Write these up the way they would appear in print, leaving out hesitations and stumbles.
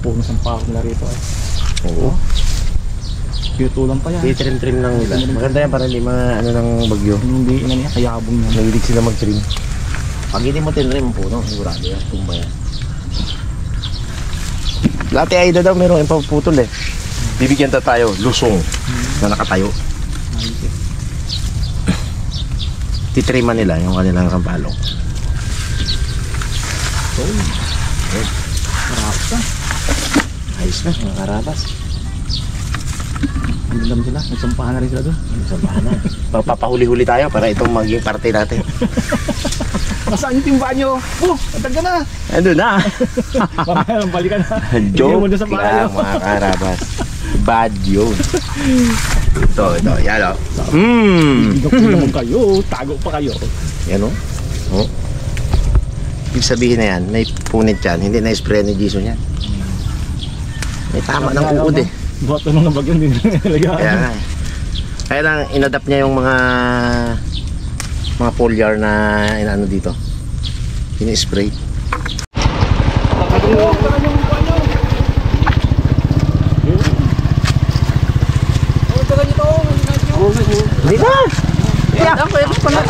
puno sa pakong na rito ay. Oo. Pinutulan pa yan. Trim-trim lang nila. Maganda yan para hindi mga ano ng bagyo. Hindi ina niya, kayabong niya. Nahilig sila mag-trim. Pag hindi mo tinrim ang puno, sigurado yan. Tumba yan. Lati Aida daw meron yung paputol eh. Bibigyan tayo lusong na nakatayo. Titriman nila yung kanilang kampalong. Marapos na. Ayos na mga karabas. Ang dami sila, nagsampahan na rin sila doon. Nagsampahan na. Papahuli-huli tayo para itong maging parte natin. Nasaan yung timba nyo? Oh, atag ka na. Andun na. Mamaya, balikan na. Joke lang mga karabas. Bad yun. Ito, yan o. Igok naman kayo, tago pa kayo. Yan o. Oh. Ibig sabihin na yan, may punit yan. Hindi na-spray ni Jason yan. May tama ng uod eh. Buhat nung nabagyan din. Kaya nga eh. Kaya lang inadapt niya yung mga foliar na inaano dito. Ini-spray. Hindi na!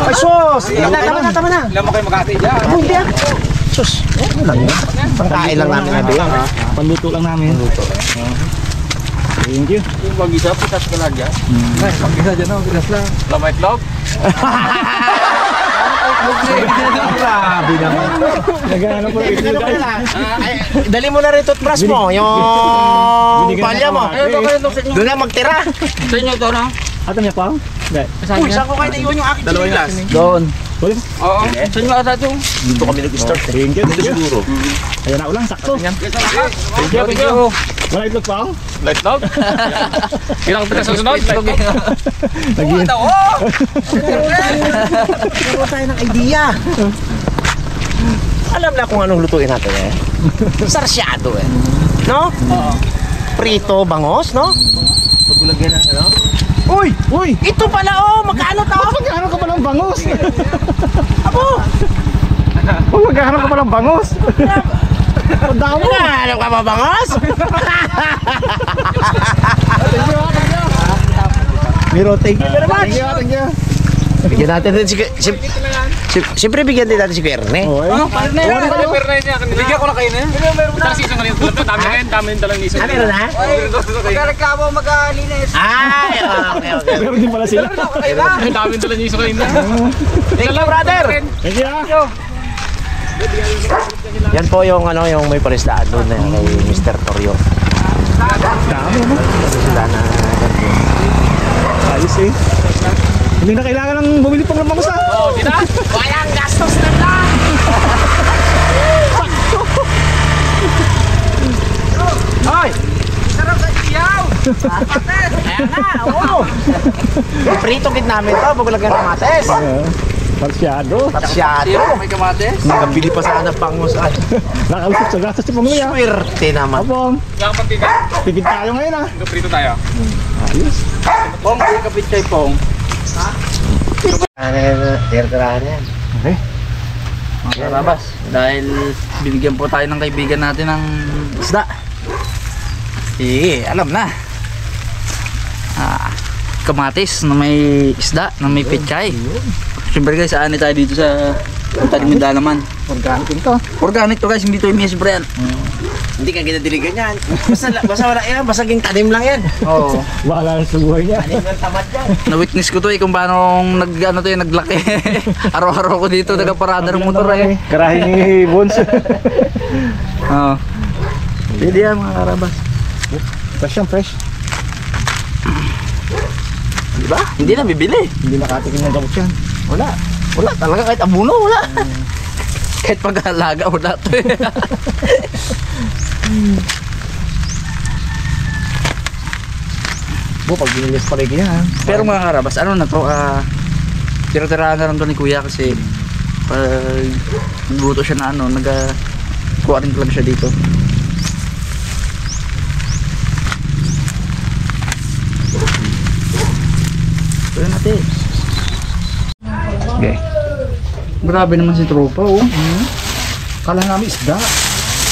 Ay sus! Tama na! Ilan mo kayo mag-ate dyan? Hindi ah! Sus! Ano lang yan? Pangkain lang namin nabi. Panluto lang namin. Thank you. Yung mag-isa, pitas ka lang dyan? Ay, mag-isa dyan ako, pitas lang. Lamay vlog? Grabe naman. Nagano po rin. Dali mo na rin toothbrush mo, yung palya mo. Doon na magtira. Sa inyo to, no? Ato niya pa? Hindi. Uy, saan ko kayo naiwan yung aking chinilas? Doon. Tuloy. Oo. Sa inyo ata ito. Dito kami nag-start eh. Thank you. Dito siguro. Ayan na ulang, sakto. Thank you, thank you. Wala itlog pa? Light vlog? Ilang pitas sa sunod? Light vlog. Naging. Meron tayo ng idea. Alam na kung anong lutuin natin eh. Sarsyado eh. No? Oo. Prito, bangos, no? Pagbulagyan ng ano? Uy! Uy! Ito pala oh! Magkano to? Magkano ka pa ng bangos? Abo! Magkano ka pa ng bangos? Ang damo! Ano ka ba bangos? Miro, thank you very much! Thank you! Bigyan natin din siyempre bigyan din natin si Kuerne. Ano? Pernay niya. Bigyan ko na kayo na yan. Isang season kanina. Dami rin. Dami rin talang season. Ano na? Magkareklamo mag-alinis. Ay! Okay. Meron din pala sila. Dami rin talang season kanina. Thank you, brother! Thank you! Yan po yung ano, yung may palistaan doon na kay Mr. Toryo. Dami mo. Sila na Ayos eh. Hindi na kailangan ng bumili pang lamang sa. Oo, di na? walang gastos na lang! Hoy! Sarap sa iyaw! Ayan na, oo! Prito kit namin to, bago lagyan ng kamates. Parsyado. Pasyado. May kamates? Nakabili pa sana pangos. Ay, Nakalusot sa gastos si Pangluya. swerte naman. Abong, Nakapagtiga? pipid tayo ngayon ah. Prito tayo. Ayos. Pong, kapit kay Pong. Tira-tirahan yan. Okay. Mga karabas, dahil binigyan po tayo ng kaibigan natin ng isda. Alam na. Kamatis na may isda, na may pechay. Siyempre guys, saan tayo dito sa tanim ng dalaman. Organic ito. Organic to guys, hindi to imispray yan. Hindi ka ginadiligan yan. Basta wala yan, basaging tanim lang yan. Oo. Wala na sa buhay niya. Tanim ng tamad yan. Na-witness ko to kung paano naglaki. Araw-araw ko dito, nagkaparada ng motor eh. Karahin ni Bones. Oo. Pwede yan mga karabas. Fresh yan, fresh. Diba? Hindi na bibili. Hindi nakatikin ng gamot yan. Wala. Wala talaga, kahit abuno, wala. Kahit pag-alaga, wala to eh. Pag binilis pa rin yan. Pero mga karabas, ano na to, tira-tirahan na lang to ni kuya kasi pag nagluto siya na ano, nag-kuha rin lang siya dito. Pwede natin. Okay. Grabe naman si tropa oh. Kala namin isda.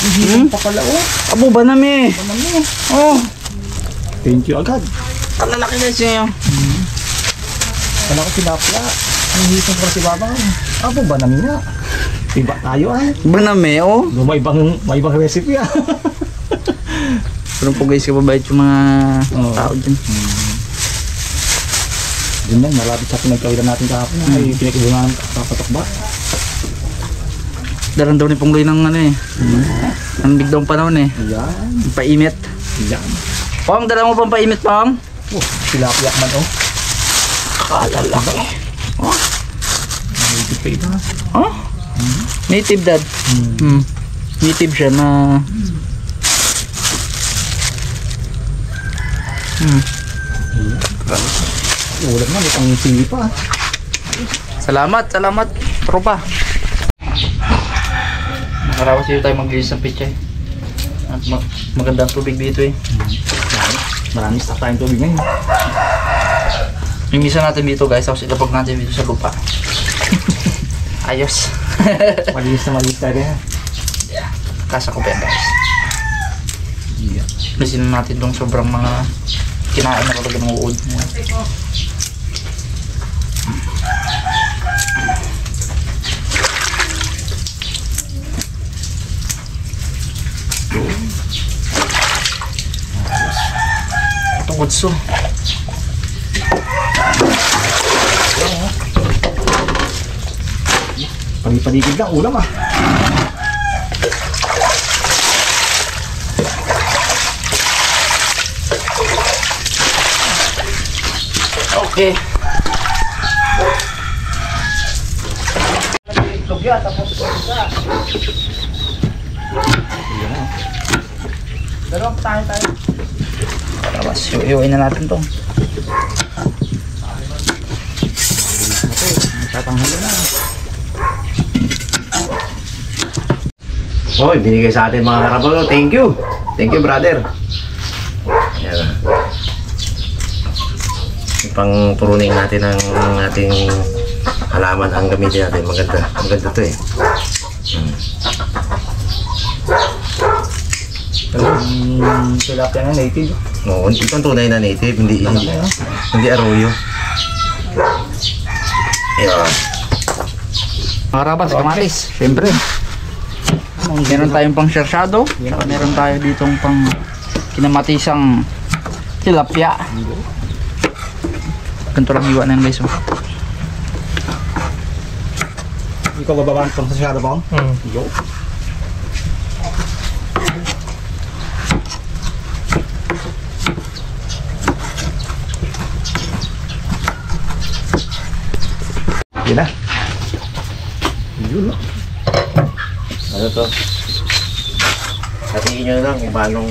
Hihintay pa pala oh. Abo ba nami? Oh, Thank you agad. ang lalaki na siya. Kala ko tilapia. Ang hitong para si Babang. Abo ba namin nga? Iba tayo ay. Ba nami, oh. May ibang recipe ah. Pero po guys, kababait yung mga Oo. tao dyan. Yun lang, malapit sa pinagkawilan natin kahapon. Ay pinakibunan ng kapatok ba? Daran daw ni Pungloy ng ano eh. Ang bigdong panahon eh. Yan. Painit. Yan. Pong, dala mo pang painit, Pong? Oh, tilapia man oh. Kalalaki. Native pa iba. Oh? Native dad. Native siya na... Ulam na, may pang sili pa. Salamat, salamat. Tropa. Nakarawas dito tayo maglinis ng pichay. At magandang tubig dito eh. Marami stock tayong tubig ngayon. Mimisa natin dito guys, tapos ilapag natin dito sa lupa. Ayos. Malinis tayo yan. Kasa ko pa yan guys. Yeah. Lisin natin tong sobrang mga kinain na talaga ng uod. Ito kutso. Palipaligid lang, ulam ah. Okay. Tapos iuwi na natin to. Tatanghalo na. Hoy, binigay sa atin mga karabalo. Thank you. Thank you, brother. Yan. Pang turuning natin ang ating halaman ang gamitin natin. Maganda. Maganda to eh. Tilapia na native. Oo, ito ang tunay na native. Hindi arroyo. Ayan. Mga rabas, kamatis. Siyempre. Meron tayong pang syarsado. Meron tayo ditong pang kinamatisang tilapia. Ganito lang iwan na yun guys. Ikaw bababaan pang sa shadow bomb? Yo. Yun na. Yun na. Ano to? Sabihin nyo lang kung paano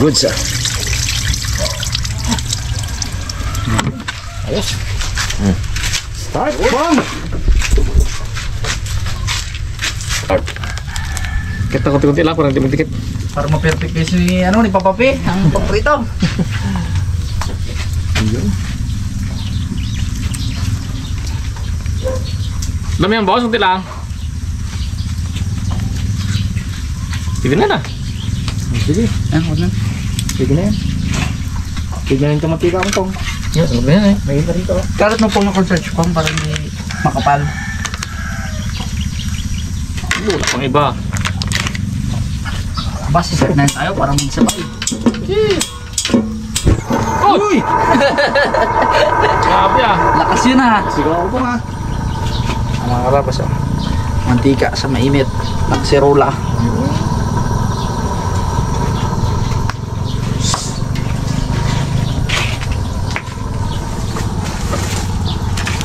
good sir. Ayos. Start bomb! Kita kunti-kunti lang, kurang dikit. Para ma-perfect guys ni ni Papa P, ang paprito. Dami ang boss, kunti lang. Sige na na. Sige. Huwag na. Sige na yan. Sige na yung kamatika mo tong. Yes, huwag na yan eh. May iba rito. Karat mo pong na-search pang para hindi makapal. Wala pang iba. Basta set na tayo para magsabay. Uy! Grabe ah. Lakas yun ha. Siguro ko nga. Ang mga karabas mantika sa mainit. Nagsirola.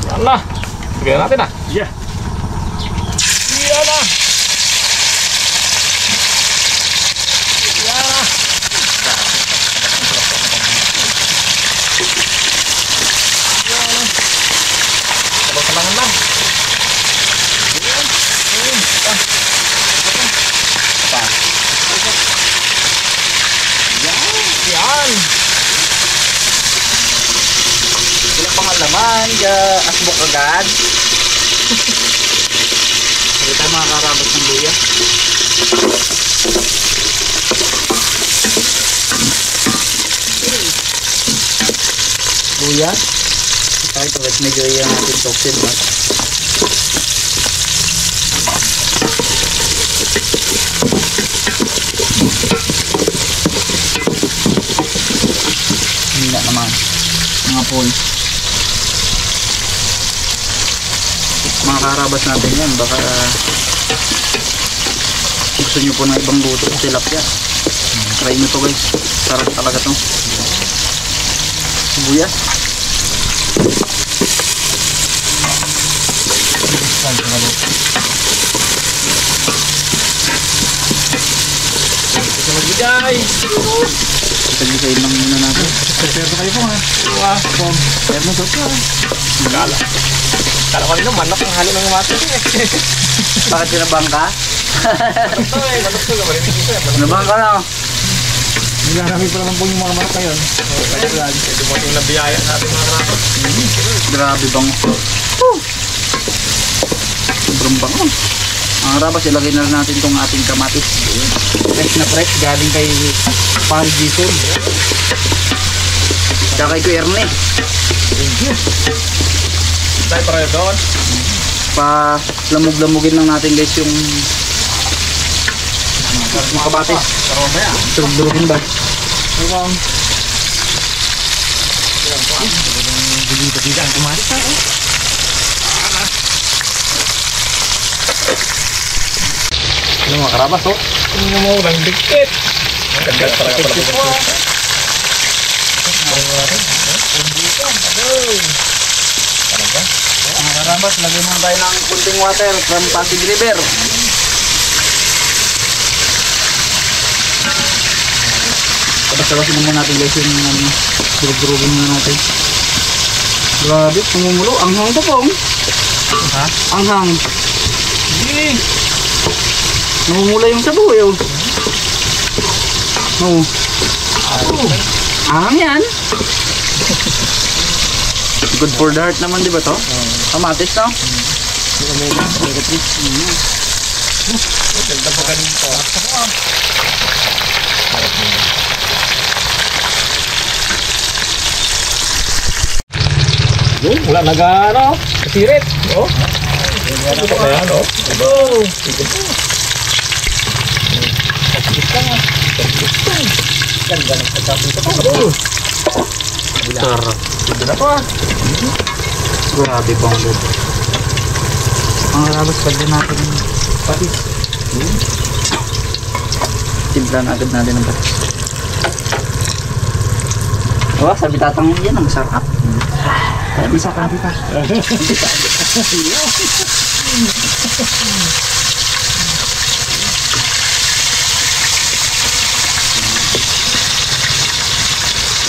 Yan na. Sige natin ah. Yeah. Yan na. Yan na. Salangan lang. Yan. naman, asbok agad. Hindi tayo makakarabas ng luya. Luya. Ito guys, medyo yung natin toxin ba? Hindi naman. Mga pol. Makakarabas natin yan. Baka gusto nyo po ng ibang luto sa tilapia. Try nyo to guys. Sarap talaga to. Sibuyas. Tagisayin lang muna natin. Pero kayo po ha. Wow. Pero na to. Kala ko rin naman, manok ang halo ng maso eh. Bakit sinabang ka? Sinabang ka na. Nilarami pa naman po yung mga manok ngayon. Dumating na biyaya natin mga kapatid. Grabe bang. Sobrang bango. Ang rabas, ilagay na rin natin itong ating kamatis. Fresh na fresh, galing kay Paul Gison. Tsaka kay Kuya Erne. Tayo para doon. Pa-lamog-lamogin lang natin guys yung mga kamatis. Durug-durugin ba? Dito ang kumaris ha. Yung mga karabas oh. Tingnan mo, lang dikit. Kagat para pala po. Mga karabas, lagay muna tayo ng kunting water from Pasig River. Tapos-tapasin muna natin guys yung durug-durugin muna natin. Grabe, pumumulo. Anghang to pong. Ha? Anghang. Hindi. Namumula yung sabaw yun. Oo. Anghang yan. Good for the heart naman, di ba to? Kamatis to? Ganda pa ganito. Wala nag-ano, kasirit. Oh. Ano ba yan, oh? Oh. Sarap. Ganda na pa. Grabe pang good. Ang harabas pag din natin patis. Timplan agad natin ng patis. Oh, sabi tatang yan ang sarap. Bisa ka, bisa.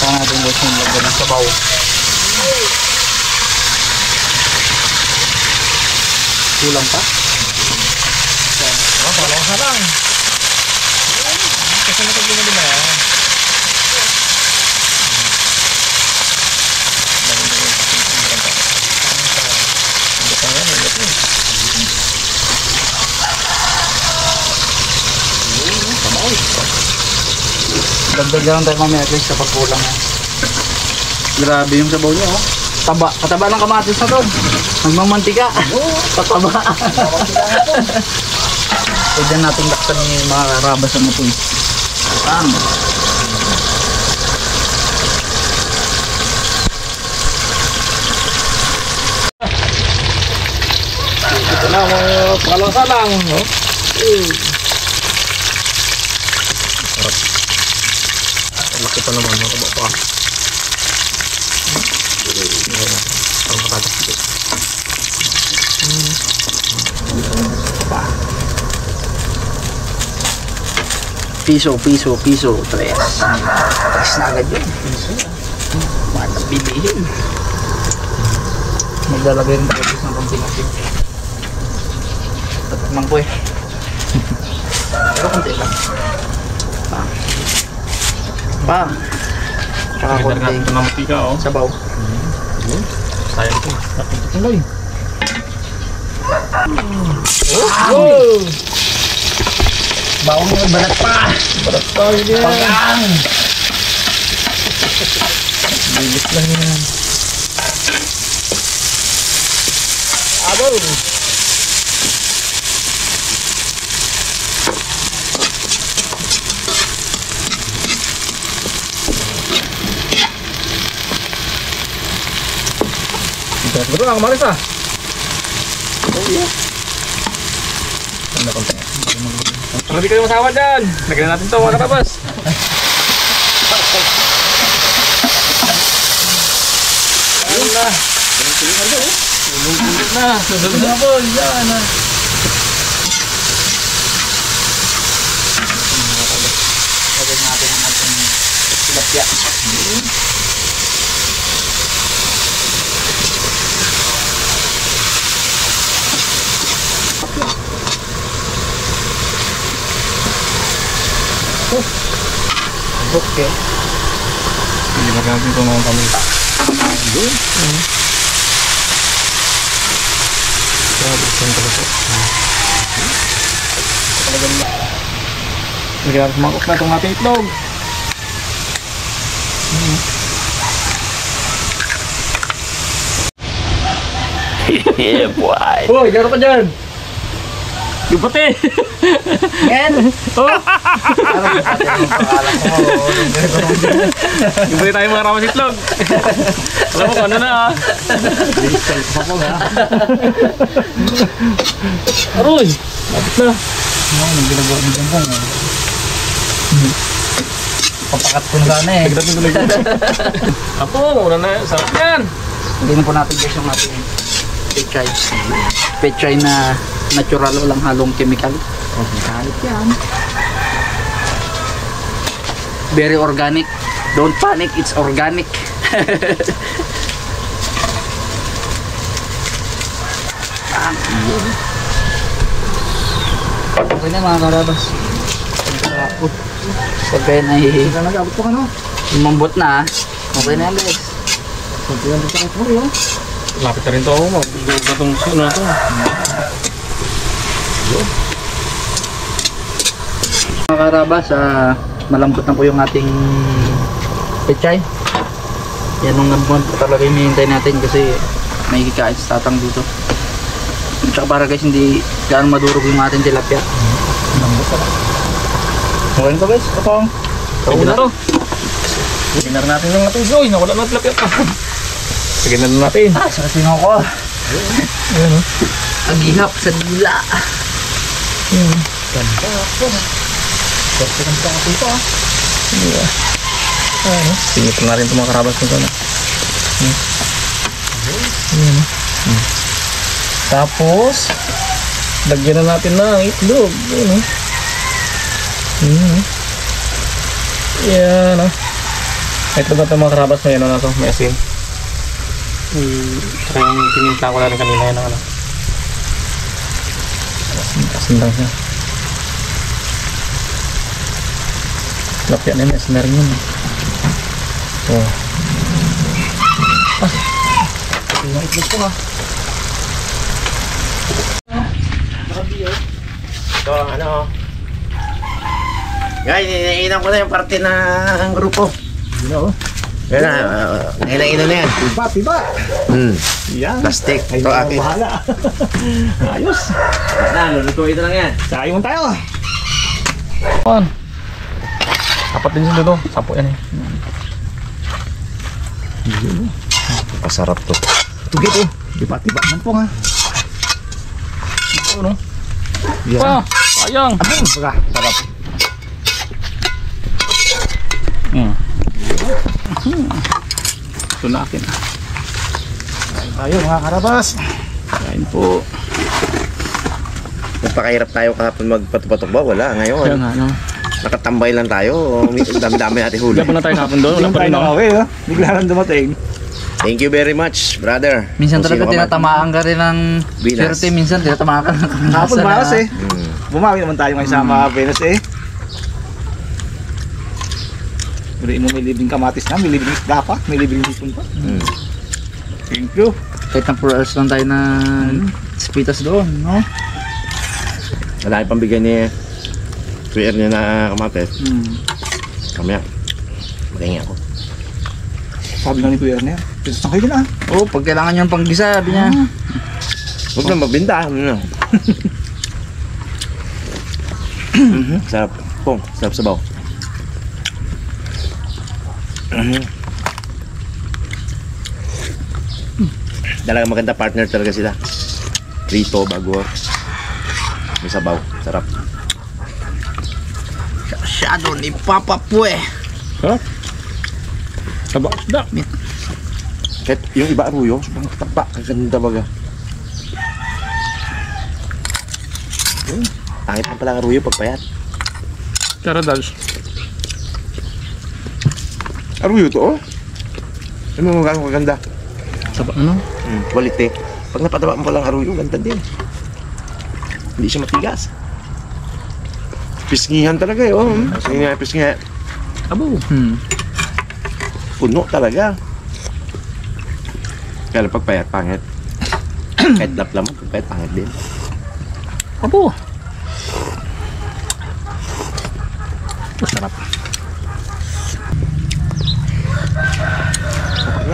Saka natin guys yung lagyan ng sabaw. Kulang pa? Palong ka lang. Kasi nakagin na yan. Dagdag lang tayo mamaya guys sa pagkulang yan. Grabe yung sabaw niya oh. Taba, kataba ng kamatis na to. Nagmamantika. Kataba. Pwede natin laksan yung mga karabas na ito. Pang. Ito na, mga palong ka lang. Oh. Sarap. Laki pa naman, mataba pa. Parang matagas dito. Piso. 3. 3 na agad yun. Matang bibihin. Maglalagay rin tayo ng konting asin. Tatakman ko eh. Pero konti lang. Pang. Tsaka konting Ito na matika, oh. sabaw. Sayang ito. Tuloy. Oh! Bawang mo, balat pa. Barat pa yan. Pagang. Bilis lang yan. Abo. Betul lang, kamaris ah. Oh, yeah. Ano konti? Para di kayo masawa dyan. Lagyan natin ito mga karabas. Ayun na. Tulong-tulong na. Susunod na po. Yan na. Lagyan natin ang ating tilapia. Okay. Hindi ba natin ito mga kami. Yun. Grabe, saan talaga. Talagang Lagyan natin mangkok na itong ating itlog. Yeah, boy. Hoy, gano'n ka dyan? Yung pati! yan. Oh! Ano ba natin yung pangalan ko? Yung pati tayo mga ramas itlog. Alam mo kung ano na ah. Diesel pa po ha. Aroy! Lapit na. Ano, nang ginagawa mo dyan po. Papakat ko na sana eh. Lagyan natin tuloy. Apo, muna na. Sarap yan. Hindi na po natin guys yung ating pechay. Pechay na natural, walang halong chemical. Kalit yan. Very organic. Don't panic, it's organic. Okay na mga karabas. Pag kayo nahihihi. Ika nag-abot po ka no? Umambot na. Okay na yan guys. Pag yan dito kayo po yun. Lapit na rin ito ako. Mag-duog na itong sino na ito. Mga karabas, malambot na po yung ating pechay. Yan nung nagbuwan po talaga yung hinihintay natin kasi may kikain sa tatang dito. At saka para guys hindi gaano madurog yung ating tilapia. Malambot na. Okay na to guys, kapang. Pwede na ito. Pinar natin yung ating soy. Nawala na tilapia pa. Sige na natin. Sa kasino ko. Ayan o. Ang ihap sa dila. Ganda po. Pwede kang sa kapito ah. Ayan o. Singit na rin ito mga karabas nito na. Ayan o. Tapos, lagyan na natin ng itlog. Ayan o. Ayan o. Itlog na ito mga karabas. May ano na ito. May asin. Saka yung tinimpla ko na rin kanina yun. Ano. Asin lang siya. Lapya na yun. Asin na rin yun. Oh. Yung itlog ko ha. Ito ang ano. Guys, iniinan ko na yung parte ng grupo. Yun o. Yan na, nainan na yan. Tiba. Yan. Plastic. Ay, Ito akin. bahala. Ayos. Na, luluto ito lang yan. Sayang tayo. On. Apat din sila dito. Sapo yan eh. Masarap to. Tugit oh. Tiba man po nga. Ito no. Yan. Pa, sayang. Abang, baga. Sarap. Ito na akin. Tayo mga karabas. Kain po. Nagpakahirap tayo kahapon magpatupatok ba? Wala. Kaya Ngayon, nga no. nakatambay lang tayo. Dami-dami natin huli. Wala pa na tayo kapon doon. Wala pa rin ako. ha. Bigla lang dumating. Thank you very much, brother. Minsan Kung talaga sino ka man. tinatamaan ka rin ng Venus. swerte. Minsan tinatamaan ka ng Hapon kamalasan malas eh. Mm. Bumawi naman tayo ngayon sa mga Venus eh. Buriin mo may libreng kamatis na, may libreng isda pa, may libreng hipon pa. Mm. Thank you. Kahit na 4 hours lang tayo na spitas doon, no? Malaki pang bigay ni Kuya niya na kamates. Kamaya, magingi ako. Sabi nga ni Kuya Ernest, pisos na kayo din ah. Oo, pag kailangan nyo ng panggisa, sabi niya. Huwag na magbinta. Sarap. Pong, sarap sabaw. Talagang maganda partner talaga sila. Rito, bago. May sabaw. Sarap. Shadow ni Papa Pue. Sarap. Taba, isda. Kahit yung iba aruyo, sobrang tapa. Kaganda baga. Tangit pa pala ang aruyo pagpayat. Tara, Dals. Aruyo to, oh. Ano mo gano'ng kaganda? Taba, ano? Quality. Pag napataba mo palang aruyo, ganda din. Hindi siya matigas. Pisngihan talaga eh, oh. Pisngihan. Abo. Puno talaga. Kaya pagpayat, pangit. Kahit laplam mo, pagpayat, pangit din. Abo. Masarap.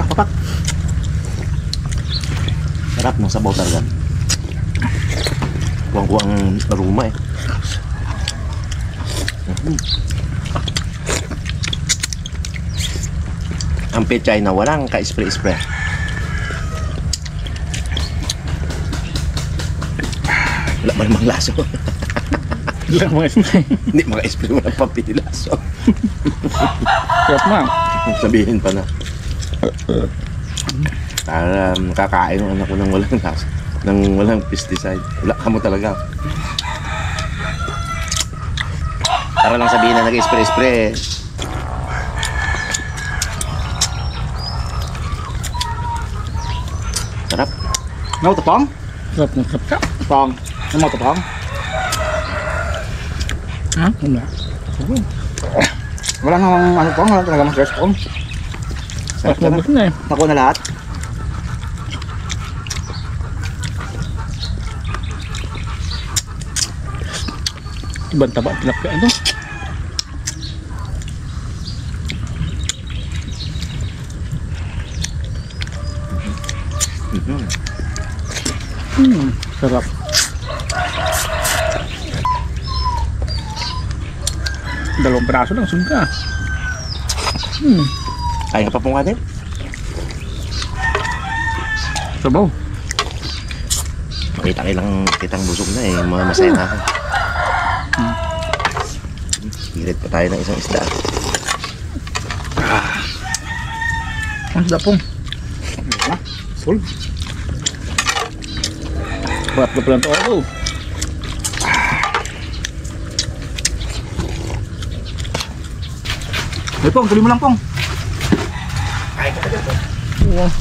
Papak. Sarap ng sabaw talaga. Kuwang-kuwang aroma eh. Ang pechay na walang ka-spray-spray. Wala ba namang laso? Ilang mga ismay. Hindi maka-spray, walang papililaso. Sarap na. Sabihin pa na. Para kakain ng anak ko ng walang laso. Ng walang pesticide. Wala ka mo talaga. Para lang sabihin na nag-spray-spray. Sarap. No, tapang? Sarap na sarap ka. Tapang. Ano mo, tapang? Ha? Wala. Wala nang ano pang, wala talaga mas pang. Sarap na na eh. Nakuha na lahat. Ibang taba, tilapia ito. Sarap. Dalawang braso lang, sungka. Kaya ka pa pong kanin? Sabaw. Makita kilang kitang busog na eh. Masaya na ako. Hirit pa tayo ng isang isda. Ang isda pong. Full. Sarap na pala ito ako. Hey, Pong, tuloy mo lang, Pong.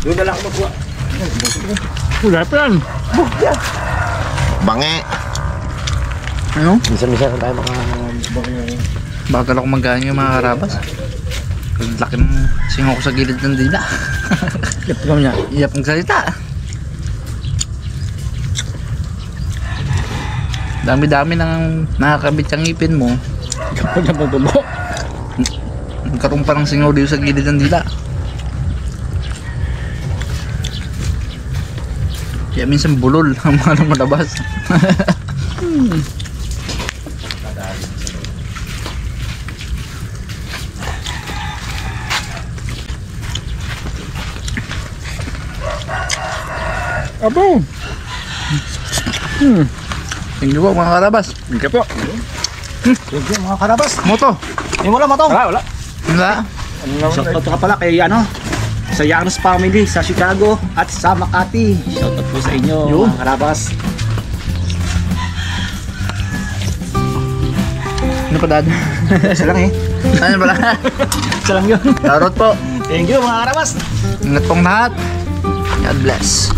Doon na lang ako magkuha. Wala pa yan. Bange! Ano? Misa-misa na tayo Bagal ako magkano yung mga karabas. Ang laki ng singaw ko sa gilid ng dila. Iyap ka niya. Iyap ng salita. Dami-dami nang nakakabit ang ngipin mo. Kapag na tubo. Nagkaroon pa ng singaw dito sa gilid ng dila. Kaya minsan bulol ang mga lumalabas. Abo. Thank you po mga karabas. Thank you po. Thank you, mga karabas. Moto. Hindi mo lang, Matong. Wala. Wala. Shoutout ka pala kay sa Llanos family sa Chicago at sa Makati. Shoutout po sa inyo, Yun. mga karabas. Ano pa dad? Isa lang eh. Ano pala? Isa lang yun. Tarot po. Thank you, mga karabas. Ingat pong lahat. God bless.